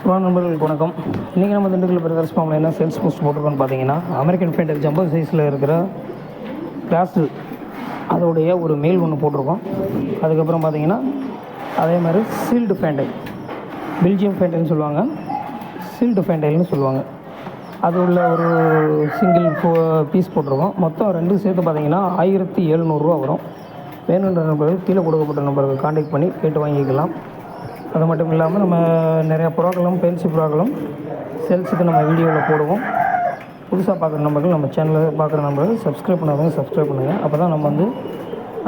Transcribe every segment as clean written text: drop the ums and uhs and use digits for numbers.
நண்பர்களுக்கு வணக்கம். இன்றைக்கி நம்ம திண்டுக்கல் பிரதர்ஸ் ஃபார்மில் என்ன சேல்ஸ் போஸ்ட் போட்டிருக்கோன்னு பார்த்தீங்கன்னா, அமெரிக்கன் ஃபேண்டர் ஜம்போ சைஸில் இருக்கிற கிளாஸு அதோடைய ஒரு மேல் ஒன்று போட்டிருக்கோம். அதுக்கப்புறம் பார்த்தீங்கன்னா அதே மாதிரி சீல்டு ஃபேண்டைல், பெல்ஜியம் ஃபேண்டைல்னு சொல்லுவாங்க, சீல்டு ஃபேண்டைல்னு சொல்லுவாங்க. அது உள்ள ஒரு சிங்கிள் பீஸ் போட்டிருக்கோம். மொத்தம் ரெண்டு சேர்த்து பார்த்தீங்கன்னா 1700 வரும். வேணுன்ற நம்பருக்கு கீழே கொடுக்கப்பட்ட நம்பருக்கு கான்டாக்ட் பண்ணி கேட்டு வாங்கிக்கலாம். அது மட்டும் இல்லாமல் நம்ம நிறையா புறாக்களும் பென்சி புறாக்களும் சேல்ஸுக்கு நம்ம வீடியோவில் போடுவோம். புதுசாக பார்க்குற நம்பர்கள் நம்ம சேனலில் பார்க்குற நம்பர்கள் சப்ஸ்கிரைப் பண்ணாதவங்க சப்ஸ்கிரைப் பண்ணுங்கள். அப்போ தான் நம்ம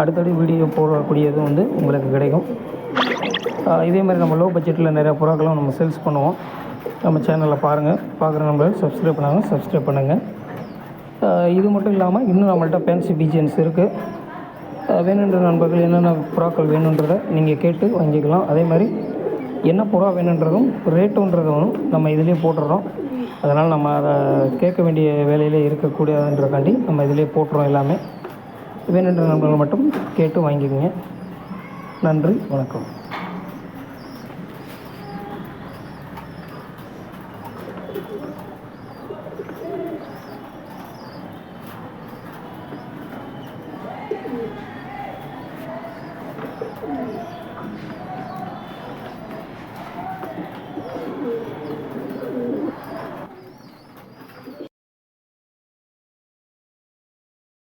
அடுத்தடி வீடியோ போடக்கூடியது உங்களுக்கு கிடைக்கும். இதே மாதிரி நம்ம லோ பட்ஜெட்டில் நிறையா புறாக்களும் நம்ம சேல்ஸ் பண்ணுவோம். நம்ம சேனலில் பார்க்குற நம்பர்கள் சப்ஸ்கிரைப் பண்ணாதவங்க சப்ஸ்கிரைப் பண்ணுங்கள். இது மட்டும் இல்லாமல் இன்னும் நம்மள்கிட்ட ஃபேன்சி பீஜன்ஸ் இருக்குது. வேணுன்ற நண்பர்கள் என்னென்ன புறாக்கள் வேணுன்றதை நீங்கள் கேட்டு வாங்கிக்கலாம். அதே மாதிரி என்ன புறா வேணுன்றதும் ரேட்டுன்றதும் நம்ம இதிலே போட்டுடுறோம். அதனால் நம்ம அதை கேட்க வேண்டிய வேலையிலே இருக்கக்கூடாதுன்றக்காண்டி நம்ம இதிலே போட்டுறோம். எல்லாமே வேணுன்ற நண்பர்கள் மட்டும் கேட்டு வாங்கிக்கோங்க. நன்றி, வணக்கம்.